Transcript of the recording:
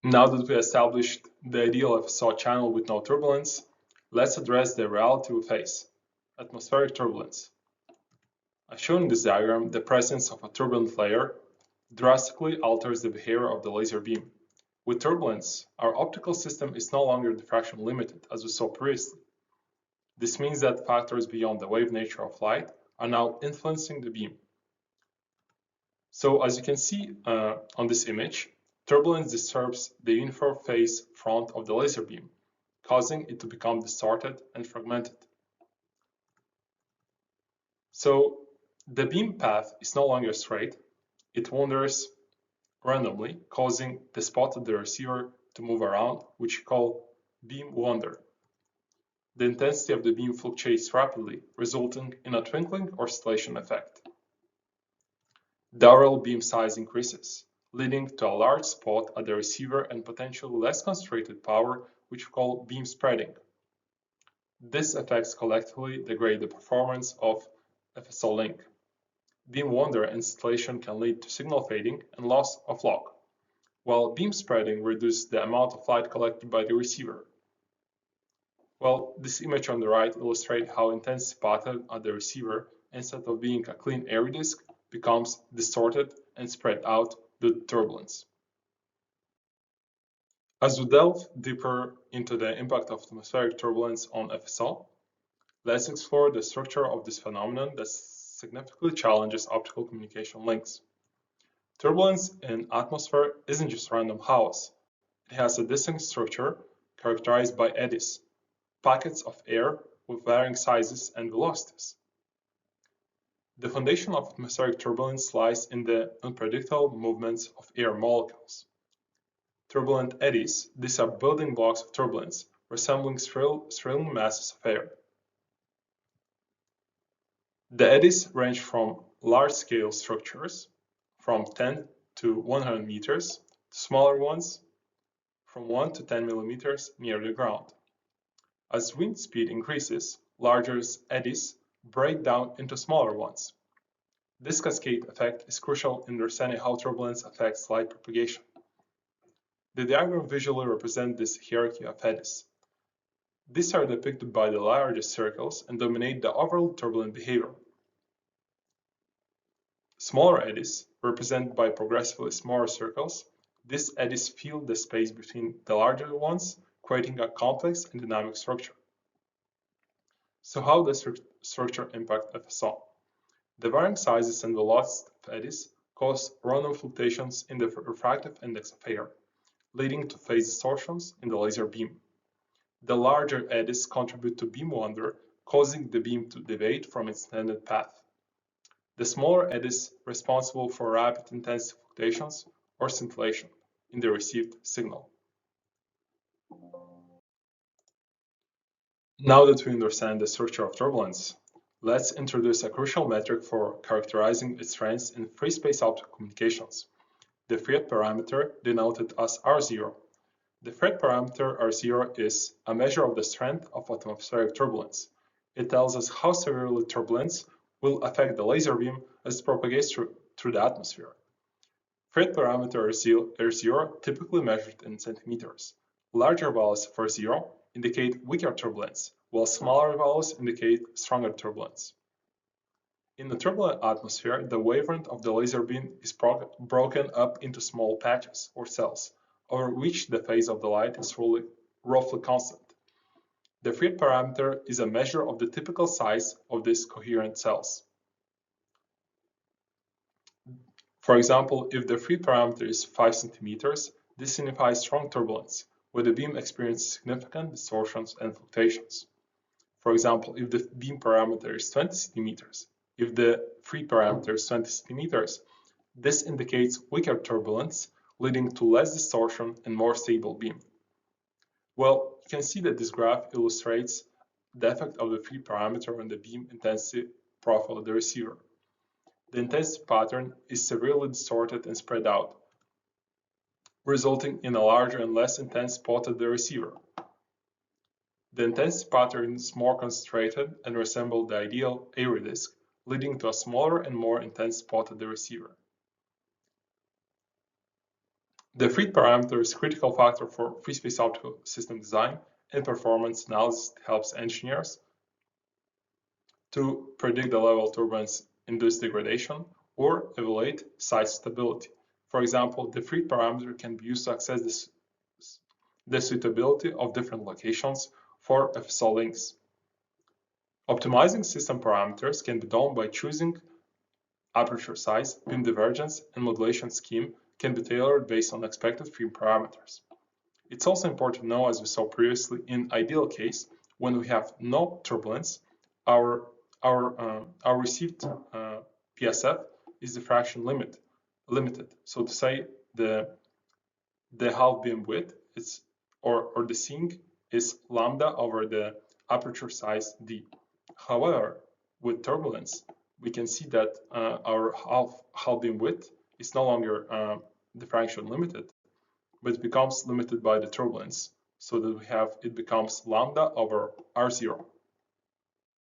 Now that we established the ideal FSO channel with no turbulence, let's address the reality we face: atmospheric turbulence. As shown in this diagram, the presence of a turbulent layer drastically alters the behavior of the laser beam. With turbulence, our optical system is no longer diffraction limited, as we saw previously. This means that factors beyond the wave nature of light are now influencing the beam. So as you can see on this image, turbulence disturbs the uniform phase front of the laser beam, causing it to become distorted and fragmented. So the beam path is no longer straight, it wanders randomly, causing the spot of the receiver to move around, which we call beam wander. The intensity of the beam fluctuates rapidly, resulting in a twinkling or scintillation effect. The overall beam size increases, leading to a large spot at the receiver and potentially less concentrated power, which we call beam spreading. These effects collectively degrade the performance of FSO link. Beam wander and scintillation can lead to signal fading and loss of lock, while beam spreading reduces the amount of light collected by the receiver. Well, this image on the right illustrates how intense pattern at the receiver, instead of being a clean airy disk, becomes distorted and spread out due to turbulence. As we delve deeper into the impact of atmospheric turbulence on FSO, let's explore the structure of this phenomenon that significantly challenges optical communication links. Turbulence in atmosphere isn't just random chaos. It has a distinct structure characterized by eddies, packets of air with varying sizes and velocities. The foundation of atmospheric turbulence lies in the unpredictable movements of air molecules. Turbulent eddies, these are building blocks of turbulence, resembling swirling masses of air. The eddies range from large-scale structures, from 10 to 100 meters, to smaller ones, from 1 to 10 millimeters near the ground. As wind speed increases, larger eddies break down into smaller ones. This cascade effect is crucial in understanding how turbulence affects light propagation. The diagram visually represents this hierarchy of eddies. These are depicted by the largest circles and dominate the overall turbulent behavior. Smaller eddies, represented by progressively smaller circles, these eddies fill the space between the larger ones, creating a complex and dynamic structure. So how does structure impact FSO? The varying sizes and velocities of eddies cause random fluctuations in the refractive index of air, leading to phase distortions in the laser beam. The larger eddies contribute to beam wander, causing the beam to deviate from its intended path. The smaller eddies responsible for rapid intensity fluctuations or scintillation in the received signal. Now that we understand the structure of turbulence, let's introduce a crucial metric for characterizing its trends in free space optical communications, the Fred parameter denoted as R0. The Fred parameter R0 is a measure of the strength of atmospheric turbulence. It tells us how severely turbulence will affect the laser beam as it propagates through the atmosphere. Fred parameter R0 typically measured in centimeters. Larger values for R0 indicate weaker turbulence, while smaller values indicate stronger turbulence. In a turbulent atmosphere, the wavelength of the laser beam is broken up into small patches or cells, over which the phase of the light is roughly constant. The Fred parameter is a measure of the typical size of these coherent cells. For example, if the Fred parameter is 5 centimeters, this signifies strong turbulence, where the beam experiences significant distortions and fluctuations. For example, if the beam parameter is 20 centimeters, if the Fred parameter is 20 centimeters, this indicates weaker turbulence, leading to less distortion and more stable beam. Well, you can see that this graph illustrates the effect of the Fred parameter on the beam intensity profile of the receiver. The intensity pattern is severely distorted and spread out, resulting in a larger and less intense spot at the receiver. The intensity pattern is more concentrated and resembles the ideal airy disk, leading to a smaller and more intense spot at the receiver. The freed parameter is a critical factor for free space optical system design and performance analysis. It helps engineers to predict the level of turbulence-induced degradation or evaluate size stability. For example, the freed parameter can be used to assess the suitability of different locations for FSO links. Optimizing system parameters can be done by choosing aperture size, beam divergence, and modulation scheme can be tailored based on expected freed parameters. It's also important to know, as we saw previously, in ideal case, when we have no turbulence, our received PSF is diffraction limited. So to say, the half beam width is or the sink is lambda over the aperture size d. However, with turbulence, we can see that our half beam width is no longer diffraction limited, but it becomes limited by the turbulence, so that it becomes lambda over r0.